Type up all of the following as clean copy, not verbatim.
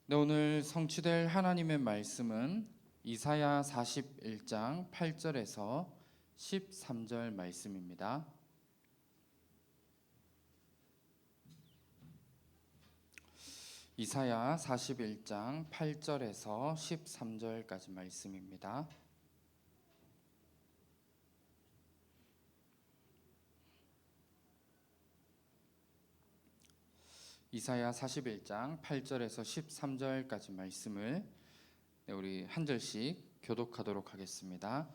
네, 오늘 성취될 하나님의 말씀은 이사야 41장 8절에서 13절 말씀입니다. 이사야 41장 8절에서 13절까지 말씀입니다. 이사야 41장 8절에서 13절까지 말씀을 우리 한 절씩 교독하도록 하겠습니다.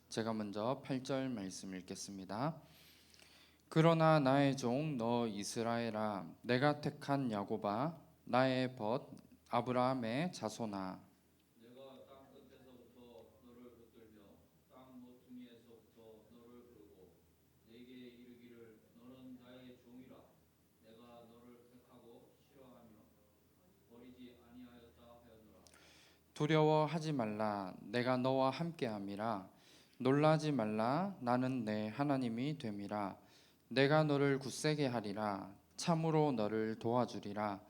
제가 먼저 8절 말씀 읽겠습니다. 그러나 나의 종 너 이스라엘아, 내가 택한 야곱아, 나의 벗 아브라함의 자손아, 내가 땅 끝에서부터 너를 붙들며 땅 모퉁이에서부터 너를 부르고 내게 이르기를 너는 나의 종이라. 내가 너를 택하고 싫어하며 버리지 아니하였다 하였노라. 두려워하지 말라, 내가 너와 함께함이라. 놀라지 말라, 나는 내 하나님이 됨이라. 내가 너를 굳세게 하리라. 참으로 너를 도와주리라.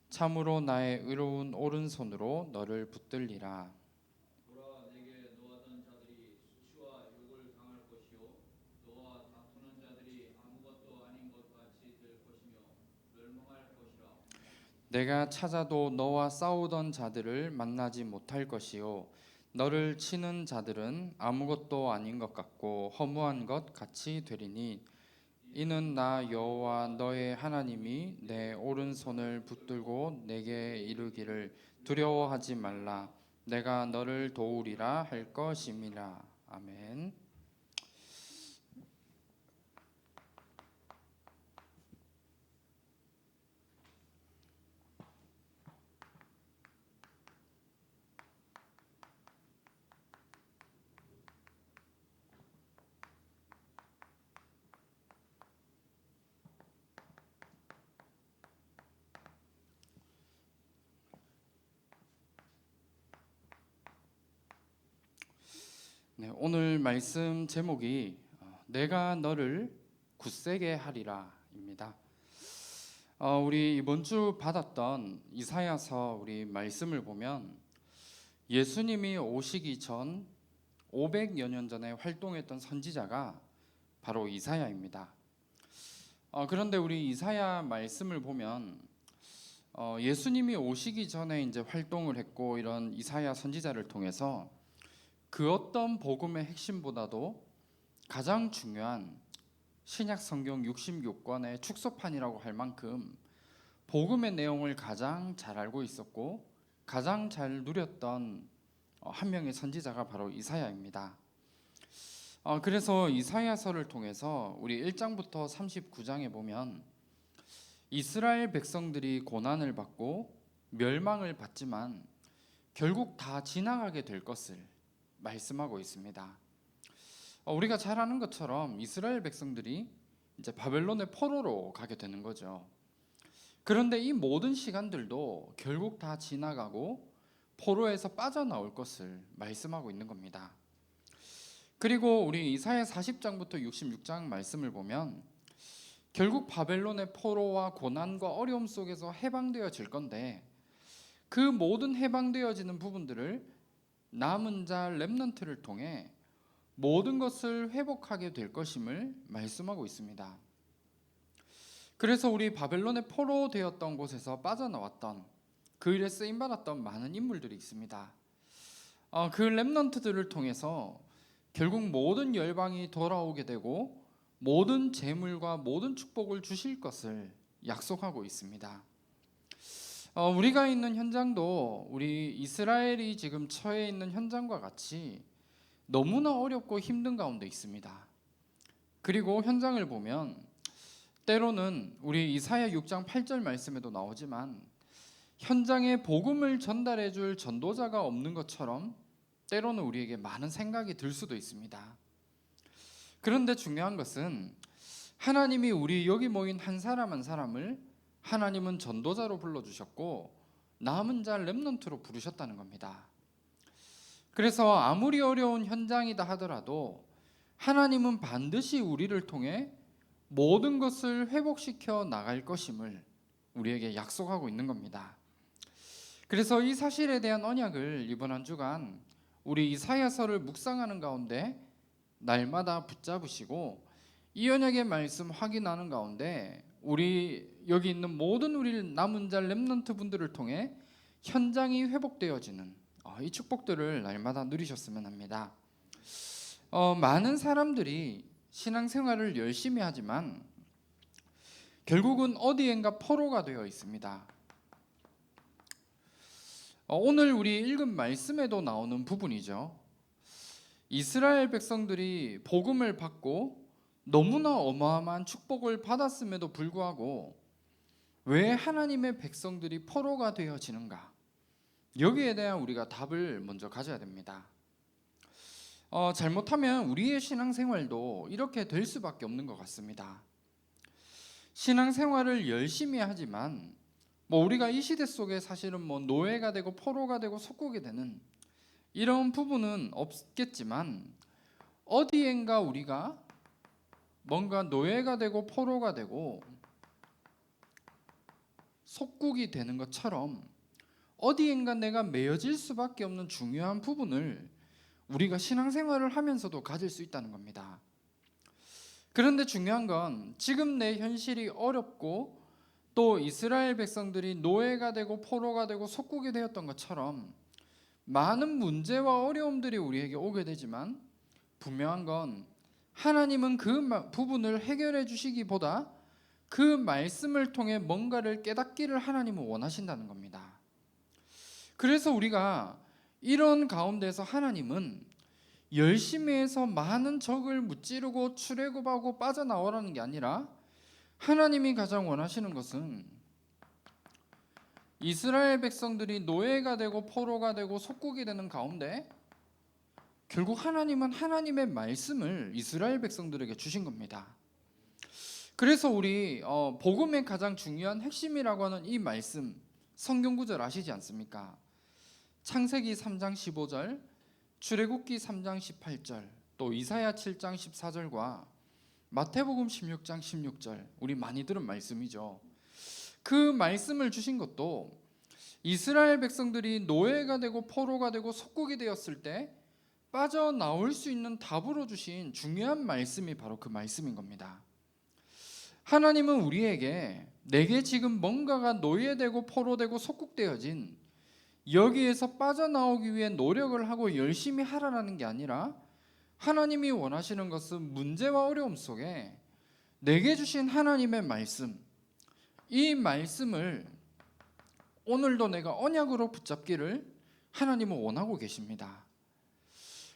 참으로 나의 의로운 오른손으로 너를 붙들리라. 보라, 내게 노하던 자들이 수치와 욕을 당할 것이요 너와 다투는 자들이 아무것도 아닌 것 같이 될 것이며 멸망할 것이라. 내가 찾아도 너와 싸우던 자들을 만나지 못할 것이요 너를 치는 자들은 아무것도 아닌 것 같고 허무한 것 같이 되리니 이는 나 여호와 너의 하나님이 내 오른손을 붙들고 내게 이르기를 두려워하지 말라, 내가 너를 도우리라 할 것임이라. 아멘. 네, 오늘 말씀 제목이 내가 너를 굳세게 하리라입니다. 우리 이번 주 받았던 이사야서 우리 말씀을 보면 예수님이 오시기 전 500여 년 전에 활동했던 선지자가 바로 이사야입니다. 그런데 우리 이사야 말씀을 보면 예수님이 오시기 전에 이제 활동을 했고 이런 이사야 선지자를 통해서 그 어떤 복음의 핵심보다도 가장 중요한 신약 성경 66권의 축소판이라고 할 만큼 복음의 내용을 가장 잘 알고 있었고 가장 잘 누렸던 한 명의 선지자가 바로 이사야입니다. 그래서 이사야서를 통해서 우리 1장부터 39장에 보면 이스라엘 백성들이 고난을 받고 멸망을 받지만 결국 다 지나가게 될 것을 말씀하고 있습니다. 우리가 잘 아는 것처럼 이스라엘 백성들이 이제 바벨론의 포로로 가게 되는 거죠. 그런데 이 모든 시간들도 결국 다 지나가고 포로에서 빠져나올 것을 말씀하고 있는 겁니다. 그리고 우리 이사야 40장부터 66장 말씀을 보면 결국 바벨론의 포로와 고난과 어려움 속에서 해방되어질 건데 그 모든 해방되어지는 부분들을 남은 자 렘넌트를 통해 모든 것을 회복하게 될 것임을 말씀하고 있습니다. 그래서 우리 바벨론의 포로 되었던 곳에서 빠져나왔던 그 일에 쓰임 받았던 많은 인물들이 있습니다. 그 렘넌트들을 통해서 결국 모든 열방이 돌아오게 되고 모든 재물과 모든 축복을 주실 것을 약속하고 있습니다. 우리가 있는 현장도 우리 이스라엘이 지금 처해 있는 현장과 같이 너무나 어렵고 힘든 가운데 있습니다. 그리고 현장을 보면 때로는 우리 이사야 6장 8절 말씀에도 나오지만 현장에 복음을 전달해 줄 전도자가 없는 것처럼 때로는 우리에게 많은 생각이 들 수도 있습니다. 그런데 중요한 것은 하나님이 우리 여기 모인 한 사람 한 사람을 하나님은 전도자로 불러주셨고 남은 자 렘넌트로 부르셨다는 겁니다. 그래서 아무리 어려운 현장이다 하더라도 하나님은 반드시 우리를 통해 모든 것을 회복시켜 나갈 것임을 우리에게 약속하고 있는 겁니다. 그래서 이 사실에 대한 언약을 이번 한 주간 우리 이사야서를 묵상하는 가운데 날마다 붙잡으시고 이 언약의 말씀 확인하는 가운데 우리 여기 있는 모든 우리 남은 자 렘넌트 분들을 통해 현장이 회복되어지는 이 축복들을 날마다 누리셨으면 합니다. 많은 사람들이 신앙생활을 열심히 하지만 결국은 어디엔가 포로가 되어 있습니다. 오늘 우리 읽은 말씀에도 나오는 부분이죠. 이스라엘 백성들이 복음을 받고 너무나 어마어마한 축복을 받았음에도 불구하고 왜 하나님의 백성들이 포로가 되어지는가? 여기에 대한 우리가 답을 먼저 가져야 됩니다. 잘못하면 우리의 신앙생활도 이렇게 될 수밖에 없는 것 같습니다. 신앙생활을 열심히 하지만 우리가 이 시대 속에 사실은 노예가 되고 포로가 되고 속국이 되는 이런 부분은 없겠지만 어디엔가 우리가 뭔가 노예가 되고 포로가 되고 속국이 되는 것처럼 어디엔가 내가 매여질 수밖에 없는 중요한 부분을 우리가 신앙생활을 하면서도 가질 수 있다는 겁니다. 그런데 중요한 건 지금 내 현실이 어렵고 또 이스라엘 백성들이 노예가 되고 포로가 되고 속국이 되었던 것처럼 많은 문제와 어려움들이 우리에게 오게 되지만 분명한 건 하나님은 그 부분을 해결해 주시기보다 그 말씀을 통해 뭔가를 깨닫기를 하나님은 원하신다는 겁니다. 그래서 우리가 이런 가운데서 하나님은 열심히 해서 많은 적을 무찌르고 출애굽하고 빠져나오라는 게 아니라 하나님이 가장 원하시는 것은 이스라엘 백성들이 노예가 되고 포로가 되고 속국이 되는 가운데 결국 하나님은 하나님의 말씀을 이스라엘 백성들에게 주신 겁니다. 그래서 우리 복음의 가장 중요한 핵심이라고 하는 이 말씀 성경 구절 아시지 않습니까? 창세기 3장 15절, 출애굽기 3장 18절, 또 이사야 7장 14절과 마태복음 16장 16절, 우리 많이 들은 말씀이죠. 그 말씀을 주신 것도 이스라엘 백성들이 노예가 되고 포로가 되고 속국이 되었을 때 빠져나올 수 있는 답으로 주신 중요한 말씀이 바로 그 말씀인 겁니다. 하나님은 우리에게 내게 지금 뭔가가 노예되고 포로되고 속국되어진 여기에서 빠져나오기 위해 노력을 하고 열심히 하라는 게 아니라 하나님이 원하시는 것은 문제와 어려움 속에 내게 주신 하나님의 말씀, 이 말씀을 오늘도 내가 언약으로 붙잡기를 하나님은 원하고 계십니다.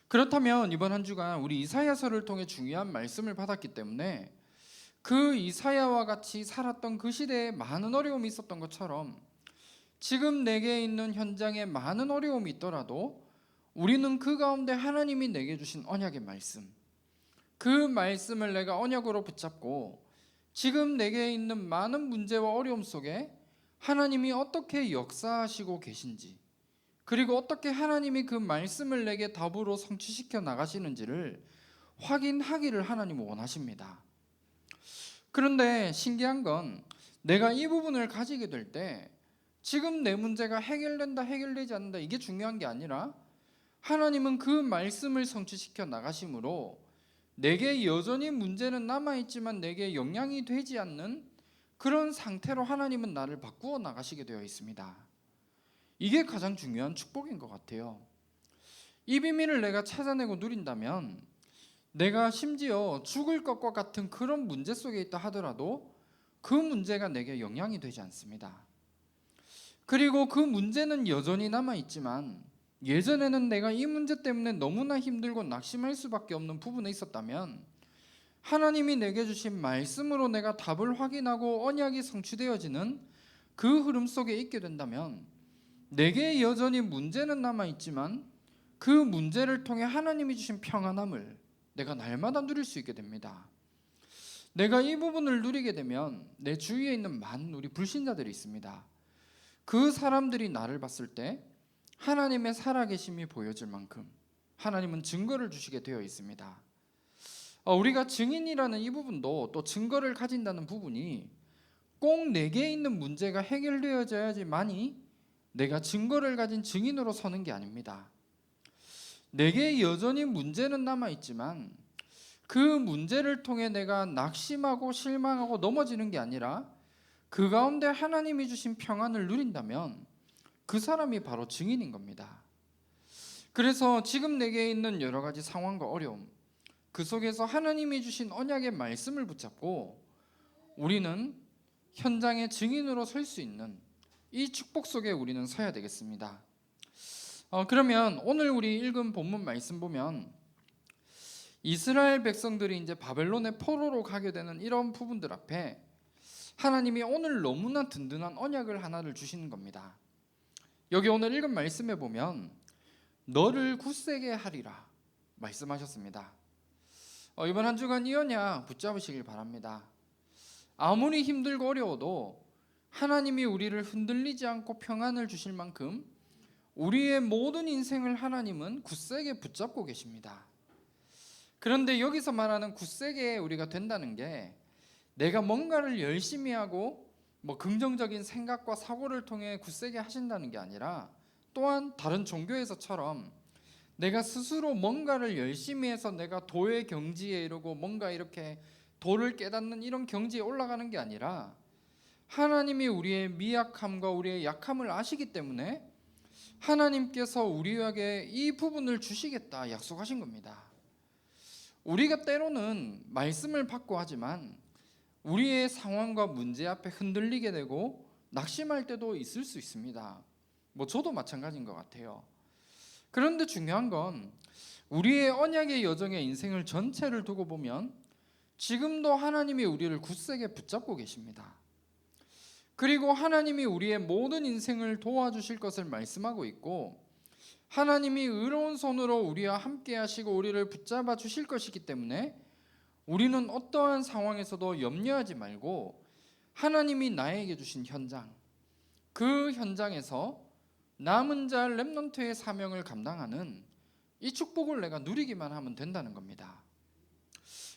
그렇다면 이번 한 주간 우리 이사야서를 통해 중요한 말씀을 받았기 때문에 그 이사야와 같이 살았던 그 시대에 많은 어려움이 있었던 것처럼 지금 내게 있는 현장에 많은 어려움이 있더라도 우리는 그 가운데 하나님이 내게 주신 언약의 말씀, 그 말씀을 내가 언약으로 붙잡고 지금 내게 있는 많은 문제와 어려움 속에 하나님이 어떻게 역사하시고 계신지, 그리고 어떻게 하나님이 그 말씀을 내게 답으로 성취시켜 나가시는지를 확인하기를 하나님은 원하십니다. 그런데 신기한 건 내가 이 부분을 가지게 될 때 지금 내 문제가 해결된다 해결되지 않는다 이게 중요한 게 아니라 하나님은 그 말씀을 성취시켜 나가심으로 내게 여전히 문제는 남아있지만 내게 영향이 되지 않는 그런 상태로 하나님은 나를 바꾸어 나가시게 되어 있습니다. 이게 가장 중요한 축복인 것 같아요. 이 비밀을 내가 찾아내고 누린다면 내가 심지어 죽을 것과 같은 그런 문제 속에 있다 하더라도 그 문제가 내게 영향이 되지 않습니다. 그리고 그 문제는 여전히 남아있지만 예전에는 내가 이 문제 때문에 너무나 힘들고 낙심할 수밖에 없는 부분에 있었다면 하나님이 내게 주신 말씀으로 내가 답을 확인하고 언약이 성취되어지는 그 흐름 속에 있게 된다면 내게 여전히 문제는 남아있지만 그 문제를 통해 하나님이 주신 평안함을 내가 날마다 누릴 수 있게 됩니다. 내가 이 부분을 누리게 되면 내 주위에 있는 많은 우리 불신자들이 있습니다. 그 사람들이 나를 봤을 때 하나님의 살아계심이 보여질 만큼 하나님은 증거를 주시게 되어 있습니다. 우리가 증인이라는 이 부분도 또 증거를 가진다는 부분이 꼭 내게 있는 문제가 해결되어져야지만이 내가 증거를 가진 증인으로 서는 게 아닙니다. 내게 여전히 문제는 남아있지만 그 문제를 통해 내가 낙심하고 실망하고 넘어지는 게 아니라 그 가운데 하나님이 주신 평안을 누린다면 그 사람이 바로 증인인 겁니다. 그래서 지금 내게 있는 여러 가지 상황과 어려움, 그 속에서 하나님이 주신 언약의 말씀을 붙잡고 우리는 현장의 증인으로 설 수 있는 이 축복 속에 우리는 서야 되겠습니다. 그러면 오늘 우리 읽은 본문 말씀 보면 이스라엘 백성들이 이제 바벨론의 포로로 가게 되는 이런 부분들 앞에 하나님이 오늘 너무나 든든한 언약을 하나를 주시는 겁니다. 여기 오늘 읽은 말씀에 보면 너를 굳세게 하리라 말씀하셨습니다. 이번 한 주간 이 언약 붙잡으시길 바랍니다. 아무리 힘들고 어려워도 하나님이 우리를 흔들리지 않고 평안을 주실 만큼 우리의 모든 인생을 하나님은 굳세게 붙잡고 계십니다. 그런데 여기서 말하는 굳세게 우리가 된다는 게 내가 뭔가를 열심히 하고 긍정적인 생각과 사고를 통해 굳세게 하신다는 게 아니라 또한 다른 종교에서처럼 내가 스스로 뭔가를 열심히 해서 내가 도의 경지에 이르고 뭔가 이렇게 도를 깨닫는 이런 경지에 올라가는 게 아니라 하나님이 우리의 미약함과 우리의 약함을 아시기 때문에 하나님께서 우리에게 이 부분을 주시겠다 약속하신 겁니다. 우리가 때로는 말씀을 받고 하지만 우리의 상황과 문제 앞에 흔들리게 되고 낙심할 때도 있을 수 있습니다. 저도 마찬가지인 것 같아요. 그런데 중요한 건 우리의 언약의 여정의 인생을 전체를 두고 보면 지금도 하나님이 우리를 굳세게 붙잡고 계십니다. 그리고 하나님이 우리의 모든 인생을 도와주실 것을 말씀하고 있고 하나님이 의로운 손으로 우리와 함께 하시고 우리를 붙잡아 주실 것이기 때문에 우리는 어떠한 상황에서도 염려하지 말고 하나님이 나에게 주신 현장, 그 현장에서 남은 자 렘넌트의 사명을 감당하는 이 축복을 내가 누리기만 하면 된다는 겁니다.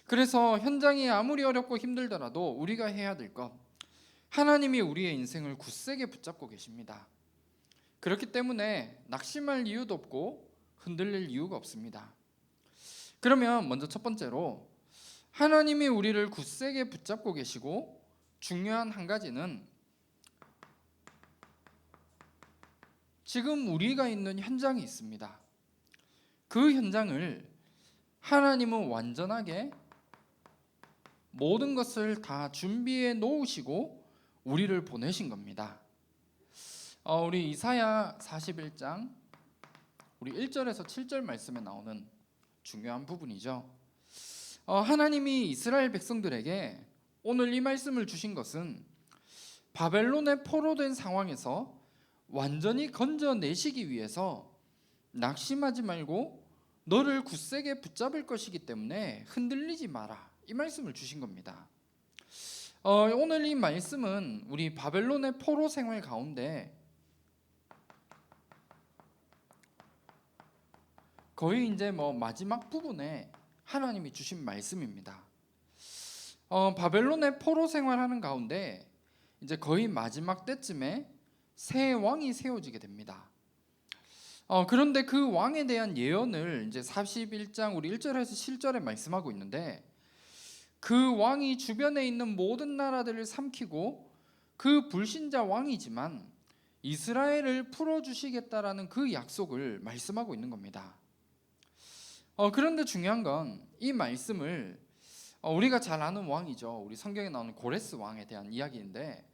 그래서 현장이 아무리 어렵고 힘들더라도 우리가 해야 될 것, 하나님이 우리의 인생을 굳세게 붙잡고 계십니다. 그렇기 때문에 낙심할 이유도 없고 흔들릴 이유가 없습니다. 그러면 먼저 첫 번째로 하나님이 우리를 굳세게 붙잡고 계시고 중요한 한 가지는 지금 우리가 있는 현장이 있습니다. 그 현장을 하나님은 완전하게 모든 것을 다 준비해 놓으시고 우리를 보내신 겁니다. 우리 이사야 41장 우리 1절에서 7절 말씀에 나오는 중요한 부분이죠. 하나님이 이스라엘 백성들에게 오늘 이 말씀을 주신 것은 바벨론의 포로된 상황에서 완전히 건져내시기 위해서 낙심하지 말고 너를 굳세게 붙잡을 것이기 때문에 흔들리지 마라, 이 말씀을 주신 겁니다. 오늘 이 말씀은 우리 바벨론의 포로 생활 가운데 거의 이제 마지막 부분에 하나님이 주신 말씀입니다. 바벨론의 포로 생활하는 가운데 이제 거의 마지막 때쯤에 새 왕이 세워지게 됩니다. 그런데 그 왕에 대한 예언을 이제 41장 우리 1절에서 7절에 말씀하고 있는데 그 왕이 주변에 있는 모든 나라들을 삼키고 그 불신자 왕이지만 이스라엘을 풀어주시겠다라는 그 약속을 말씀하고 있는 겁니다. 그런데 중요한 건 이 말씀을 우리가 잘 아는 왕이죠. 우리 성경에 나오는 고레스 왕에 대한 이야기인데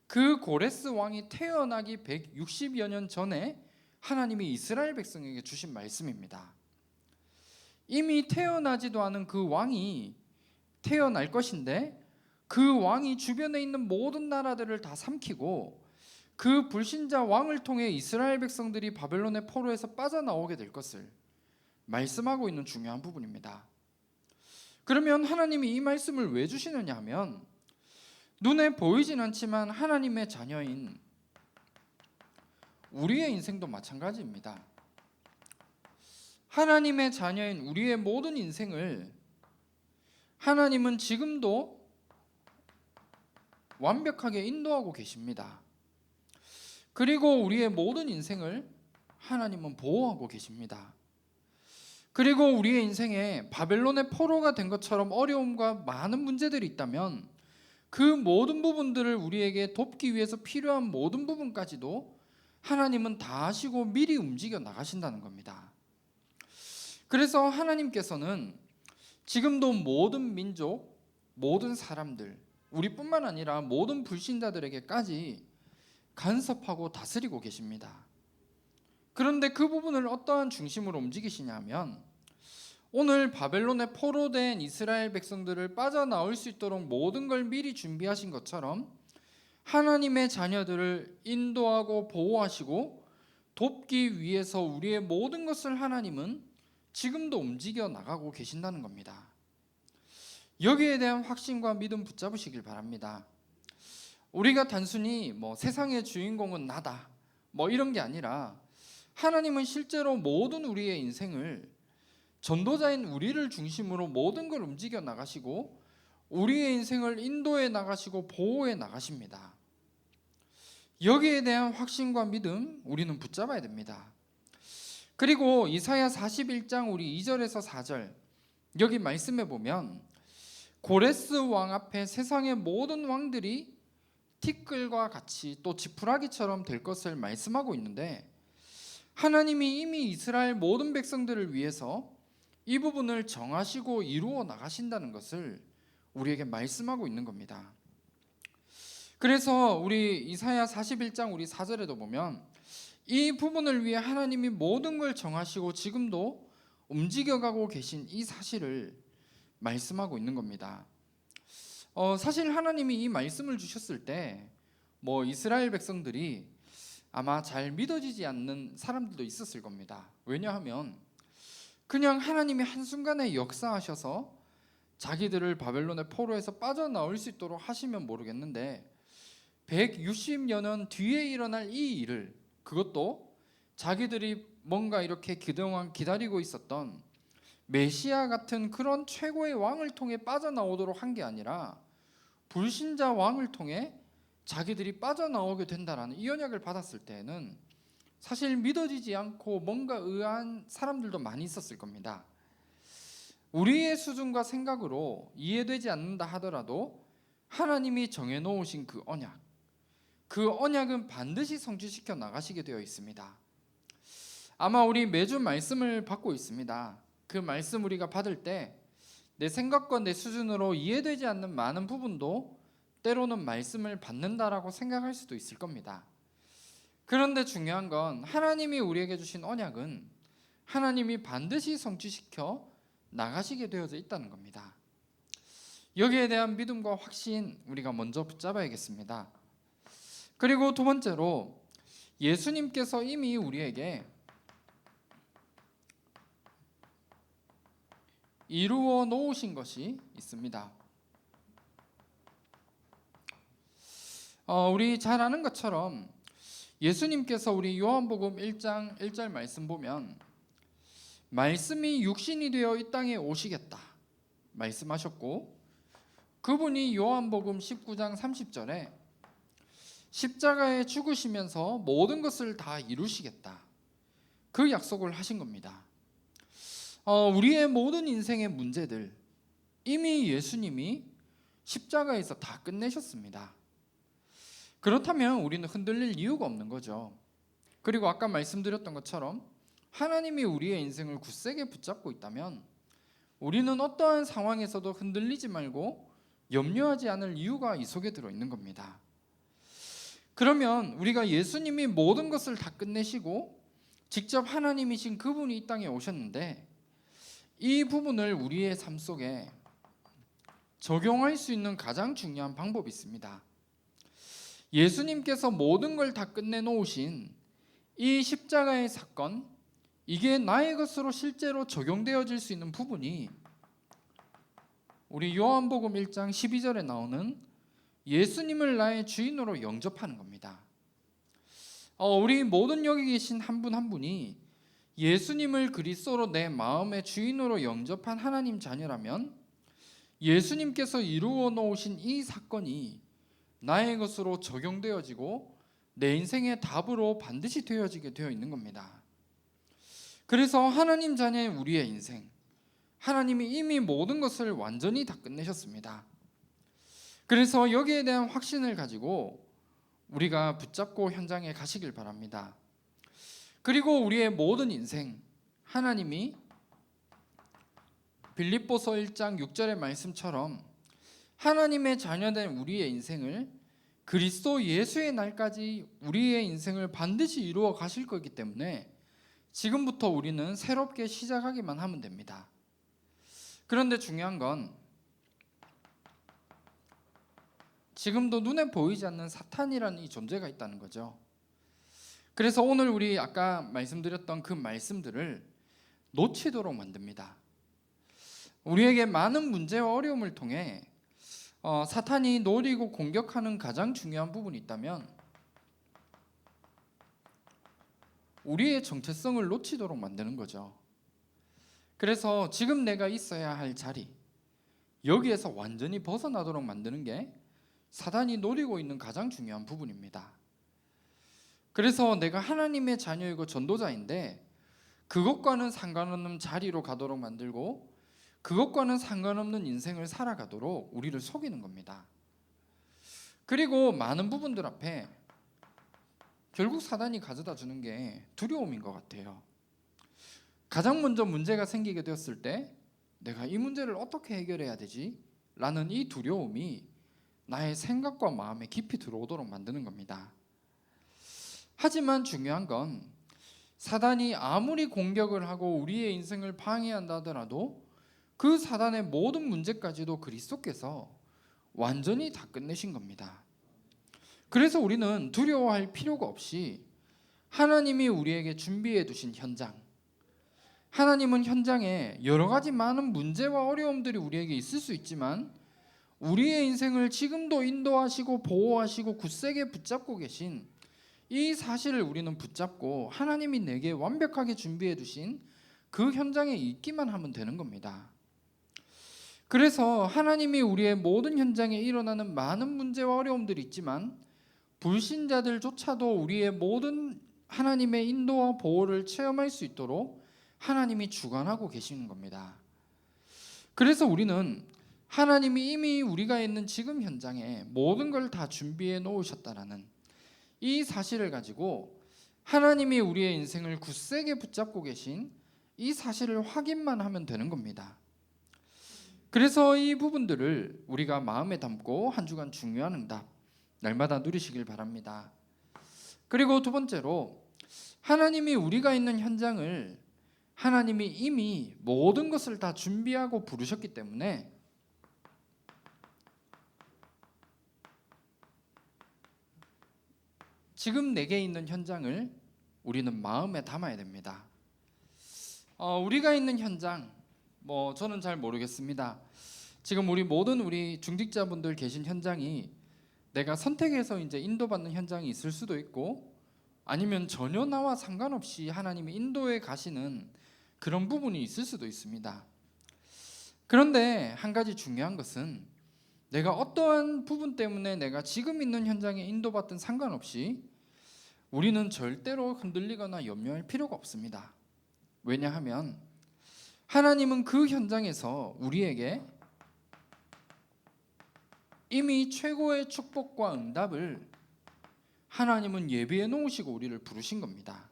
그 고레스 왕이 태어나기 160여 년 전에 하나님이 이스라엘 백성에게 주신 말씀입니다. 이미 태어나지도 않은 그 왕이 태어날 것인데 그 왕이 주변에 있는 모든 나라들을 다 삼키고 그 불신자 왕을 통해 이스라엘 백성들이 바벨론의 포로에서 빠져나오게 될 것을 말씀하고 있는 중요한 부분입니다. 그러면 하나님이 이 말씀을 왜 주시느냐 하면 눈에 보이진 않지만 하나님의 자녀인 우리의 인생도 마찬가지입니다. 하나님의 자녀인 우리의 모든 인생을 하나님은 지금도 완벽하게 인도하고 계십니다. 그리고 우리의 모든 인생을 하나님은 보호하고 계십니다. 그리고 우리의 인생에 바벨론의 포로가 된 것처럼 어려움과 많은 문제들이 있다면 그 모든 부분들을 우리에게 돕기 위해서 필요한 모든 부분까지도 하나님은 다 아시고 미리 움직여 나가신다는 겁니다. 그래서 하나님께서는 지금도 모든 민족, 모든 사람들, 우리뿐만 아니라 모든 불신자들에게까지 간섭하고 다스리고 계십니다. 그런데 그 부분을 어떠한 중심으로 움직이시냐면 오늘 바벨론에 포로된 이스라엘 백성들을 빠져나올 수 있도록 모든 걸 미리 준비하신 것처럼 하나님의 자녀들을 인도하고 보호하시고 돕기 위해서 우리의 모든 것을 하나님은 지금도 움직여 나가고 계신다는 겁니다. 여기에 대한 확신과 믿음 붙잡으시길 바랍니다. 우리가 단순히 세상의 주인공은 나다 이런 게 아니라 하나님은 실제로 모든 우리의 인생을 전도자인 우리를 중심으로 모든 걸 움직여 나가시고 우리의 인생을 인도해 나가시고 보호해 나가십니다. 여기에 대한 확신과 믿음 우리는 붙잡아야 됩니다. 그리고 이사야 41장 우리 2절에서 4절 여기 말씀해 보면 고레스 왕 앞에 세상의 모든 왕들이 티끌과 같이 또 지푸라기처럼 될 것을 말씀하고 있는데 하나님이 이미 이스라엘 모든 백성들을 위해서 이 부분을 정하시고 이루어 나가신다는 것을 우리에게 말씀하고 있는 겁니다. 그래서 우리 이사야 41장 우리 4절에도 보면 이 부분을 위해 하나님이 모든 걸 정하시고 지금도 움직여가고 계신 이 사실을 말씀하고 있는 겁니다. 사실 하나님이 이 말씀을 주셨을 때 이스라엘 백성들이 아마 잘 믿어지지 않는 사람들도 있었을 겁니다. 왜냐하면 그냥 하나님이 한순간에 역사하셔서 자기들을 바벨론의 포로에서 빠져나올 수 있도록 하시면 모르겠는데 160여 년 뒤에 일어날 이 일을 그것도 자기들이 뭔가 이렇게 그동안 기다리고 있었던 메시아 같은 그런 최고의 왕을 통해 빠져나오도록 한 게 아니라 불신자 왕을 통해 자기들이 빠져나오게 된다라는 이 언약을 받았을 때에는 사실 믿어지지 않고 뭔가 의아한 사람들도 많이 있었을 겁니다. 우리의 수준과 생각으로 이해되지 않는다 하더라도 하나님이 정해놓으신 그 언약은 반드시 성취시켜 나가시게 되어 있습니다. 아마 우리 매주 말씀을 받고 있습니다. 그 말씀 우리가 받을 때 내 생각과 내 수준으로 이해되지 않는 많은 부분도 때로는 말씀을 받는다라고 생각할 수도 있을 겁니다. 그런데 중요한 건 하나님이 우리에게 주신 언약은 하나님이 반드시 성취시켜 나가시게 되어져 있다는 겁니다. 여기에 대한 믿음과 확신 우리가 먼저 붙잡아야겠습니다. 그리고 두 번째로 예수님께서 이미 우리에게 이루어 놓으신 것이 있습니다. 우리 잘 아는 것처럼 예수님께서 우리 요한복음 1장 1절 말씀 보면 말씀이 육신이 되어 이 땅에 오시겠다 말씀하셨고 그분이 요한복음 19장 30절에 십자가에 죽으시면서 모든 것을 다 이루시겠다 그 약속을 하신 겁니다. 우리의 모든 인생의 문제들 이미 예수님이 십자가에서 다 끝내셨습니다. 그렇다면 우리는 흔들릴 이유가 없는 거죠. 그리고 아까 말씀드렸던 것처럼 하나님이 우리의 인생을 굳세게 붙잡고 있다면 우리는 어떠한 상황에서도 흔들리지 말고 염려하지 않을 이유가 이 속에 들어있는 겁니다. 그러면 우리가 예수님이 모든 것을 다 끝내시고 직접 하나님이신 그분이 이 땅에 오셨는데 이 부분을 우리의 삶 속에 적용할 수 있는 가장 중요한 방법이 있습니다. 예수님께서 모든 걸 다 끝내놓으신 이 십자가의 사건, 이게 나의 것으로 실제로 적용되어질 수 있는 부분이 우리 요한복음 1장 12절에 나오는 예수님을 나의 주인으로 영접하는 겁니다. 우리 모든 여기 계신 한 분 한 분이 예수님을 그리스도로 내 마음의 주인으로 영접한 하나님 자녀라면 예수님께서 이루어 놓으신 이 사건이 나의 것으로 적용되어지고 내 인생의 답으로 반드시 되어지게 되어 있는 겁니다. 그래서 하나님 자녀의 우리의 인생, 하나님이 이미 모든 것을 완전히 다 끝내셨습니다. 그래서 여기에 대한 확신을 가지고 우리가 붙잡고 현장에 가시길 바랍니다. 그리고 우리의 모든 인생, 하나님이 빌립보서 1장 6절의 말씀처럼 하나님의 자녀된 우리의 인생을 그리스도 예수의 날까지 우리의 인생을 반드시 이루어 가실 거기 때문에 지금부터 우리는 새롭게 시작하기만 하면 됩니다. 그런데 중요한 건 지금도 눈에 보이지 않는 사탄이라는 이 존재가 있다는 거죠. 그래서 오늘 우리 아까 말씀드렸던 그 말씀들을 놓치도록 만듭니다. 우리에게 많은 문제와 어려움을 통해 사탄이 노리고 공격하는 가장 중요한 부분이 있다면 우리의 정체성을 놓치도록 만드는 거죠. 그래서 지금 내가 있어야 할 자리, 여기에서 완전히 벗어나도록 만드는 게 사단이 노리고 있는 가장 중요한 부분입니다. 그래서 내가 하나님의 자녀이고 전도자인데 그것과는 상관없는 자리로 가도록 만들고 그것과는 상관없는 인생을 살아가도록 우리를 속이는 겁니다. 그리고 많은 부분들 앞에 결국 사단이 가져다 주는 게 두려움인 것 같아요. 가장 먼저 문제가 생기게 되었을 때 내가 이 문제를 어떻게 해결해야 되지? 라는 이 두려움이 나의 생각과 마음에 깊이 들어오도록 만드는 겁니다. 하지만 중요한 건 사단이 아무리 공격을 하고 우리의 인생을 방해한다 하더라도 그 사단의 모든 문제까지도 그리스도께서 완전히 다 끝내신 겁니다. 그래서 우리는 두려워할 필요가 없이 하나님이 우리에게 준비해 두신 현장, 하나님은 현장에 여러 가지 많은 문제와 어려움들이 우리에게 있을 수 있지만 우리의 인생을 지금도 인도하시고 보호하시고 굳세게 붙잡고 계신 이 사실을 우리는 붙잡고 하나님이 내게 완벽하게 준비해 두신 그 현장에 있기만 하면 되는 겁니다. 그래서 하나님이 우리의 모든 현장에 일어나는 많은 문제와 어려움들이 있지만 불신자들조차도 우리의 모든 하나님의 인도와 보호를 체험할 수 있도록 하나님이 주관하고 계시는 겁니다. 그래서 우리는 하나님이 이미 우리가 있는 지금 현장에 모든 걸 다 준비해 놓으셨다라는 이 사실을 가지고 하나님이 우리의 인생을 굳세게 붙잡고 계신 이 사실을 확인만 하면 되는 겁니다. 그래서 이 부분들을 우리가 마음에 담고 한 주간 중요한 응답 날마다 누리시길 바랍니다. 그리고 두 번째로 하나님이 우리가 있는 현장을 하나님이 이미 모든 것을 다 준비하고 부르셨기 때문에 지금 내게 있는 현장을 우리는 마음에 담아야 됩니다. 우리가 있는 현장, 저는 잘 모르겠습니다. 지금 우리 중직자분들 계신 현장이 내가 선택해서 이제 인도받는 현장이 있을 수도 있고 아니면 전혀 나와 상관없이 하나님이 인도에 가시는 그런 부분이 있을 수도 있습니다. 그런데 한 가지 중요한 것은 내가 어떠한 부분 때문에 내가 지금 있는 현장에 인도받든 상관없이 우리는 절대로 흔들리거나 염려할 필요가 없습니다. 왜냐하면 하나님은 그 현장에서 우리에게 이미 최고의 축복과 응답을 하나님은 예비해 놓으시고 우리를 부르신 겁니다.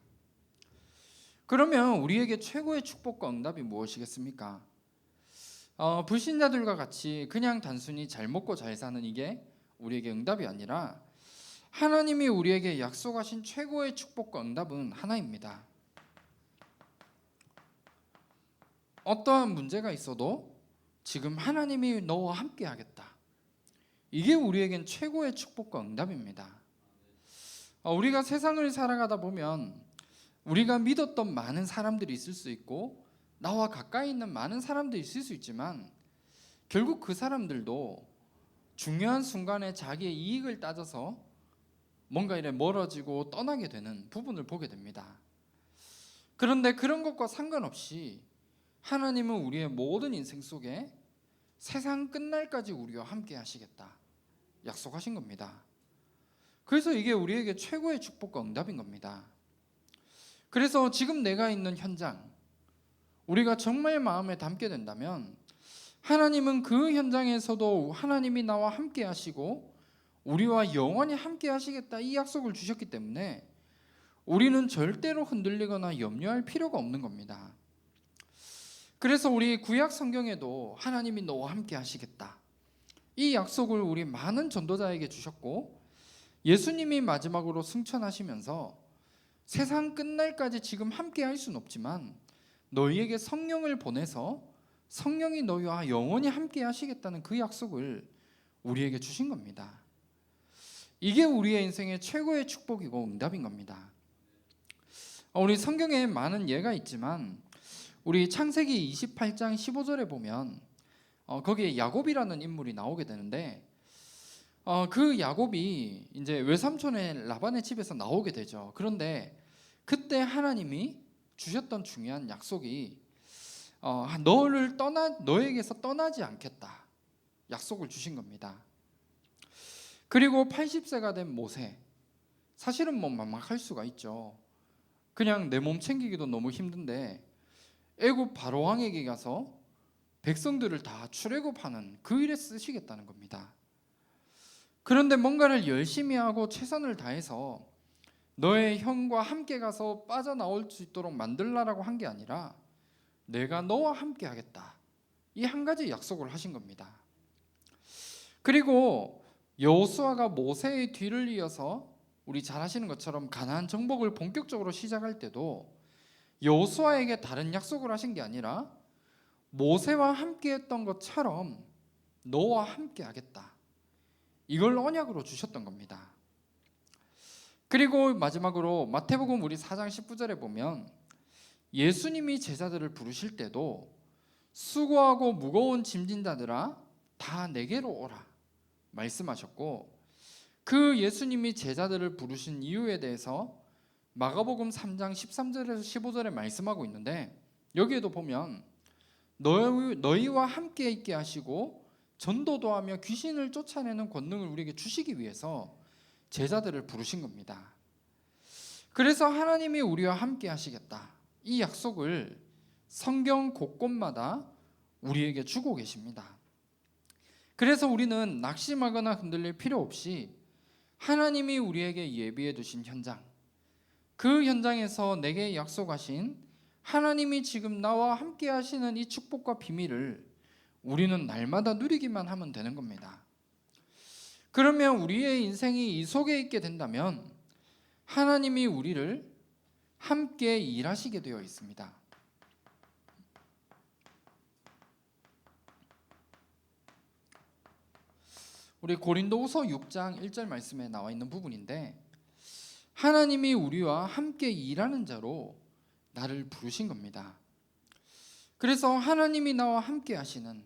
그러면 우리에게 최고의 축복과 응답이 무엇이겠습니까? 불신자들과 같이 그냥 단순히 잘 먹고 잘 사는 이게 우리에게 응답이 아니라 하나님이 우리에게 약속하신 최고의 축복과 응답은 하나입니다. 어떠한 문제가 있어도 지금 하나님이 너와 함께 하겠다. 이게 우리에겐 최고의 축복과 응답입니다. 우리가 세상을 살아가다 보면 우리가 믿었던 많은 사람들이 있을 수 있고 나와 가까이 있는 많은 사람들이 있을 수 있지만 결국 그 사람들도 중요한 순간에 자기의 이익을 따져서 뭔가 이래 멀어지고 떠나게 되는 부분을 보게 됩니다. 그런데 그런 것과 상관없이 하나님은 우리의 모든 인생 속에 세상 끝날까지 우리와 함께 하시겠다 약속하신 겁니다. 그래서 이게 우리에게 최고의 축복과 응답인 겁니다. 그래서 지금 내가 있는 현장, 우리가 정말 마음에 담게 된다면 하나님은 그 현장에서도 하나님이 나와 함께 하시고 우리와 영원히 함께 하시겠다, 이 약속을 주셨기 때문에 우리는 절대로 흔들리거나 염려할 필요가 없는 겁니다. 그래서 우리 구약 성경에도 하나님이 너와 함께 하시겠다, 이 약속을 우리 많은 전도자에게 주셨고, 예수님이 마지막으로 승천하시면서 세상 끝날까지 지금 함께 할 수는 없지만 너희에게 성령을 보내서 성령이 너희와 영원히 함께 하시겠다는 그 약속을 우리에게 주신 겁니다. 이게 우리의 인생의 최고의 축복이고 응답인 겁니다. 우리 성경에 많은 예가 있지만 우리 창세기 28장 15절에 보면 거기에 야곱이라는 인물이 나오게 되는데, 그 야곱이 이제 외삼촌의 라반의 집에서 나오게 되죠. 그런데 그때 하나님이 주셨던 중요한 약속이 너에게서 떠나지 않겠다, 약속을 주신 겁니다. 그리고 80세가 된 모세, 사실은 뭐 막막할 수가 있죠. 그냥 내 몸 챙기기도 너무 힘든데 애굽 바로왕에게 가서 백성들을 다 출애굽하는 그 일에 쓰시겠다는 겁니다. 그런데 뭔가를 열심히 하고 최선을 다해서 너의 형과 함께 가서 빠져나올 수 있도록 만들라라고 한 게 아니라 내가 너와 함께 하겠다, 이 한 가지 약속을 하신 겁니다. 그리고 여호수아가 모세의 뒤를 이어서 우리 잘 아시는 것처럼 가나안 정복을 본격적으로 시작할 때도 여호수아에게 다른 약속을 하신 게 아니라 모세와 함께 했던 것처럼 너와 함께 하겠다, 이걸 언약으로 주셨던 겁니다. 그리고 마지막으로 마태복음 우리 4장 19절에 보면 예수님이 제자들을 부르실 때도 수고하고 무거운 짐진 자들아 다 내게로 오라 말씀하셨고, 그 예수님이 제자들을 부르신 이유에 대해서 마가복음 3장 13절에서 15절에 말씀하고 있는데, 여기에도 보면 너희와 함께 있게 하시고 전도도 하며 귀신을 쫓아내는 권능을 우리에게 주시기 위해서 제자들을 부르신 겁니다. 그래서 하나님이 우리와 함께 하시겠다, 이 약속을 성경 곳곳마다 우리에게 주고 계십니다. 그래서 우리는 낙심하거나 흔들릴 필요 없이 하나님이 우리에게 예비해 두신 현장, 그 현장에서 내게 약속하신 하나님이 지금 나와 함께 하시는 이 축복과 비밀을 우리는 날마다 누리기만 하면 되는 겁니다. 그러면 우리의 인생이 이 속에 있게 된다면 하나님이 우리를 함께 일하시게 되어 있습니다. 우리 고린도후서 6장 1절 말씀에 나와 있는 부분인데, 하나님이 우리와 함께 일하는 자로 나를 부르신 겁니다. 그래서 하나님이 나와 함께 하시는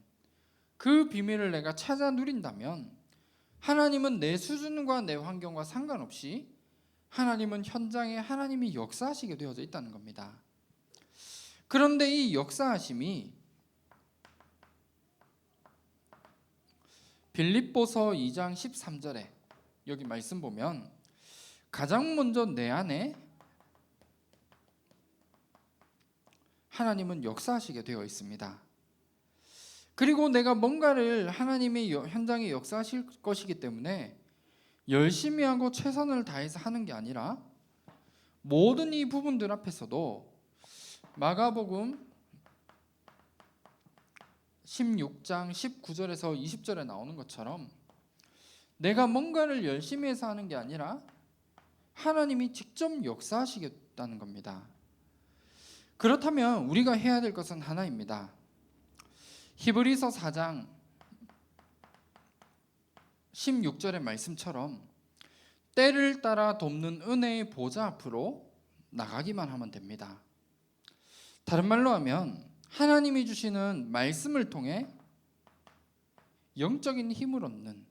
그 비밀을 내가 찾아 누린다면 하나님은 내 수준과 내 환경과 상관없이 하나님은 현장에 하나님이 역사하시게 되어져 있다는 겁니다. 그런데 이 역사하심이 빌립보서 2장 13절에 여기 말씀 보면 가장 먼저 내 안에 하나님은 역사하시게 되어 있습니다. 그리고 내가 뭔가를 하나님의 현장에 역사하실 것이기 때문에 열심히 하고 최선을 다해서 하는 게 아니라 모든 이 부분들 앞에서도 마가복음 16장 19절에서 20절에 나오는 것처럼 내가 뭔가를 열심히 해서 하는 게 아니라 하나님이 직접 역사하시겠다는 겁니다. 그렇다면 우리가 해야 될 것은 하나입니다. 히브리서 4장 16절의 말씀처럼 때를 따라 돕는 은혜의 보좌 앞으로 나가기만 하면 됩니다. 다른 말로 하면 하나님이 주시는 말씀을 통해 영적인 힘을 얻는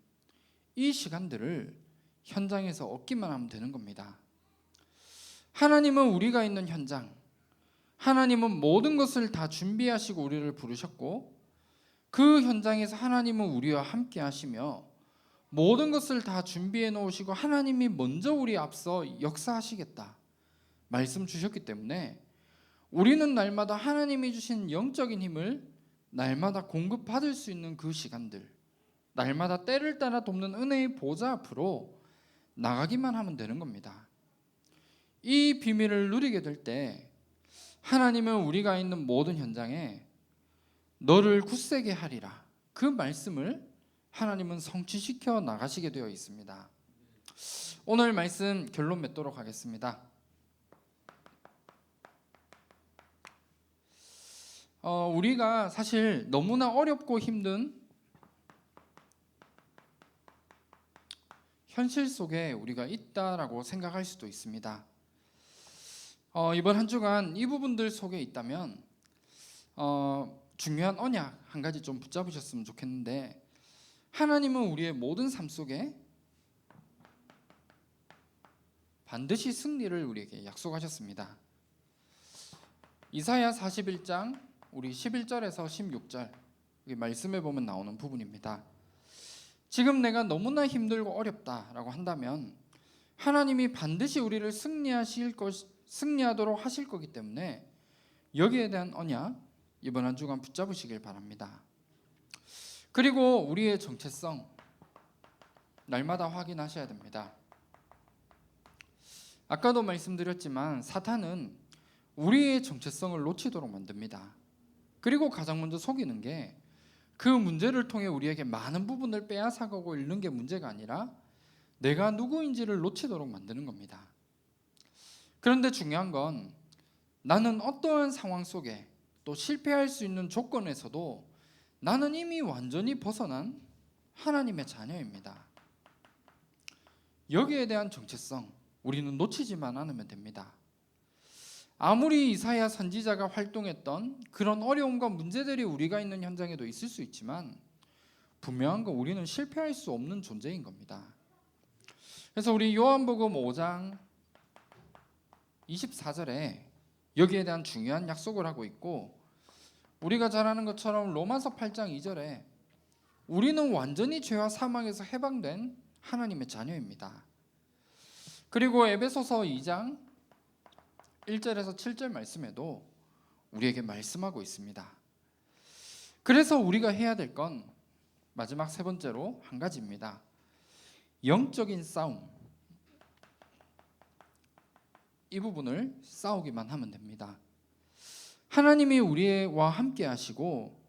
이 시간들을 현장에서 얻기만 하면 되는 겁니다. 하나님은 우리가 있는 현장, 하나님은 모든 것을 다 준비하시고 우리를 부르셨고 그 현장에서 하나님은 우리와 함께 하시며 모든 것을 다 준비해 놓으시고 하나님이 먼저 우리 앞서 역사하시겠다 말씀 주셨기 때문에 우리는 날마다 하나님이 주신 영적인 힘을 날마다 공급받을 수 있는 그 시간들, 날마다 때를 따라 돕는 은혜의 보좌 앞으로 나가기만 하면 되는 겁니다. 이 비밀을 누리게 될 때 하나님은 우리가 있는 모든 현장에 너를 굳세게 하리라, 그 말씀을 하나님은 성취시켜 나가시게 되어 있습니다. 오늘 말씀 결론 맺도록 하겠습니다. 우리가 사실 너무나 어렵고 힘든 현실 속에 우리가 있다라고 생각할 수도 있습니다. 이번 한 주간 이 부분들 속에 있다면 중요한 언약 한 가지 좀 붙잡으셨으면 좋겠는데, 하나님은 우리의 모든 삶 속에 반드시 승리를 우리에게 약속하셨습니다. 이사야 41장 우리 11절에서 16절 말씀에 보면 나오는 부분입니다. 지금 내가 너무나 힘들고 어렵다라고 한다면 하나님이 반드시 우리를 승리하도록 하실 거기 때문에 여기에 대한 언약 이번 한 주간 붙잡으시길 바랍니다. 그리고 우리의 정체성 날마다 확인하셔야 됩니다. 아까도 말씀드렸지만 사탄은 우리의 정체성을 놓치도록 만듭니다. 그리고 가장 먼저 속이는 게 그 문제를 통해 우리에게 많은 부분을 빼앗아가고 잃는 게 문제가 아니라 내가 누구인지를 놓치도록 만드는 겁니다. 그런데 중요한 건 나는 어떠한 상황 속에 또 실패할 수 있는 조건에서도 나는 이미 완전히 벗어난 하나님의 자녀입니다. 여기에 대한 정체성 우리는 놓치지만 않으면 됩니다. 아무리 이사야 선지자가 활동했던 그런 어려움과 문제들이 우리가 있는 현장에도 있을 수 있지만 분명한 건 우리는 실패할 수 없는 존재인 겁니다. 그래서 우리 요한복음 5장 24절에 여기에 대한 중요한 약속을 하고 있고, 우리가 잘 아는 것처럼 로마서 8장 2절에 우리는 완전히 죄와 사망에서 해방된 하나님의 자녀입니다. 그리고 에베소서 2장 1절에서 7절 말씀에도 우리에게 말씀하고 있습니다. 그래서 우리가 해야 될 건 마지막 세 번째로 한 가지입니다. 영적인 싸움. 이 부분을 싸우기만 하면 됩니다. 하나님이 우리와 함께 하시고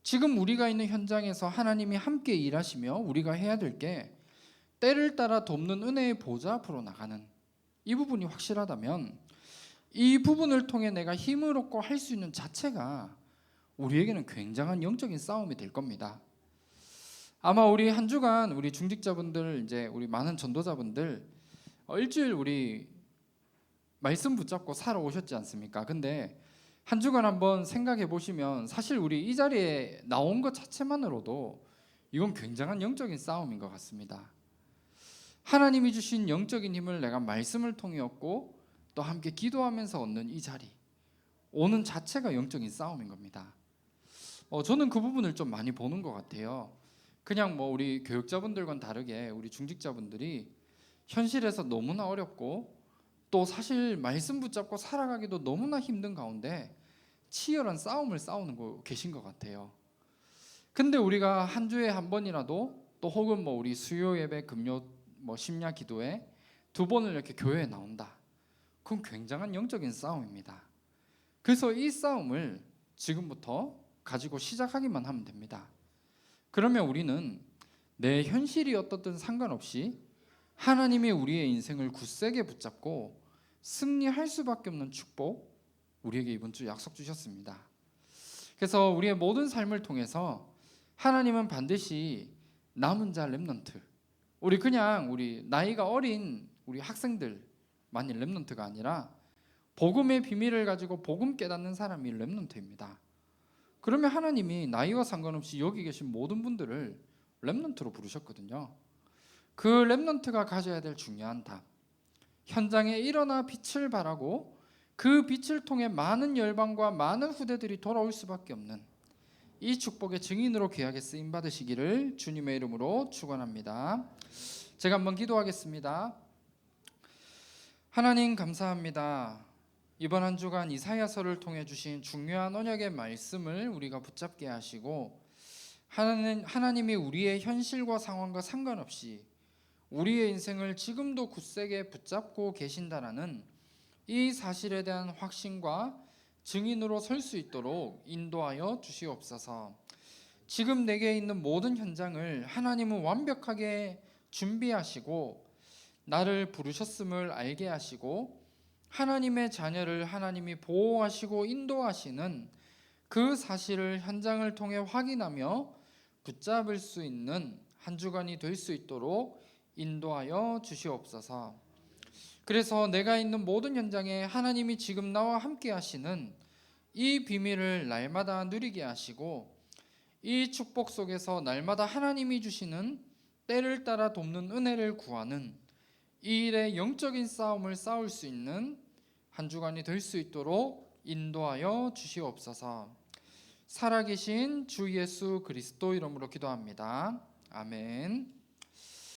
지금 우리가 있는 현장에서 하나님이 함께 일하시며 우리가 해야 될 게 때를 따라 돕는 은혜의 보좌 앞으로 나가는 이 부분이 확실하다면 이 부분을 통해 내가 힘을 얻고 할 수 있는 자체가 우리에게는 굉장한 영적인 싸움이 될 겁니다. 아마 우리 한 주간 우리 중직자분들 이제 우리 많은 전도자분들 일주일 우리 말씀 붙잡고 살아오셨지 않습니까? 근데 한 주간 한번 생각해 보시면 사실 우리 이 자리에 나온 것 자체만으로도 이건 굉장한 영적인 싸움인 것 같습니다. 하나님이 주신 영적인 힘을 내가 말씀을 통해 얻고 또 함께 기도하면서 얻는 이 자리 오는 자체가 영적인 싸움인 겁니다. 저는 그 부분을 좀 많이 보는 것 같아요. 그냥 뭐 우리 교육자분들과는 다르게 우리 중직자분들이 현실에서 너무나 어렵고 또 사실 말씀 붙잡고 살아가기도 너무나 힘든 가운데 치열한 싸움을 싸우는 거 계신 것 같아요. 근데 우리가 한 주에 한 번이라도 또 혹은 뭐 우리 수요 예배, 금요 뭐 심야 기도에 2번을 이렇게 교회에 나온다. 그건 굉장한 영적인 싸움입니다. 그래서 이 싸움을 지금부터 가지고 시작하기만 하면 됩니다. 그러면 우리는 내 현실이 어떻든 상관없이 하나님이 우리의 인생을 굳세게 붙잡고 승리할 수밖에 없는 축복 우리에게 이번 주 약속 주셨습니다. 그래서 우리의 모든 삶을 통해서 하나님은 반드시 남은 자 렘넌트, 우리 나이가 어린 우리 학생들만이 렘넌트가 아니라 복음의 비밀을 가지고 복음 깨닫는 사람이 렘넌트입니다. 그러면 하나님이 나이와 상관없이 여기 계신 모든 분들을 렘넌트로 부르셨거든요. 그 렘넌트가 가져야 될 중요한 답, 현장에 일어나 빛을 발하고 그 빛을 통해 많은 열방과 많은 후대들이 돌아올 수밖에 없는 이 축복의 증인으로 귀하게 쓰임 받으시기를 주님의 이름으로 축원합니다. 제가 한번 기도하겠습니다. 하나님 감사합니다. 이번 한 주간 이사야서를 통해 주신 중요한 언약의 말씀을 우리가 붙잡게 하시고 하나님이 우리의 현실과 상황과 상관없이 우리의 인생을 지금도 굳세게 붙잡고 계신다라는 이 사실에 대한 확신과 증인으로 설 수 있도록 인도하여 주시옵소서. 지금 내게 있는 모든 현장을 하나님은 완벽하게 준비하시고 나를 부르셨음을 알게 하시고 하나님의 자녀를 하나님이 보호하시고 인도하시는 그 사실을 현장을 통해 확인하며 붙잡을 수 있는 한 주간이 될 수 있도록 인도하여 주시옵소서. 그래서 내가 있는 모든 현장에 하나님이 지금 나와 함께 하시는 이 비밀을 날마다 누리게 하시고 이 축복 속에서 날마다 하나님이 주시는 때를 따라 돕는 은혜를 구하는 이 일의 영적인 싸움을 싸울 수 있는 한 주간이 될 수 있도록 인도하여 주시옵소서. 살아계신 주 예수 그리스도 이름으로 기도합니다. 아멘.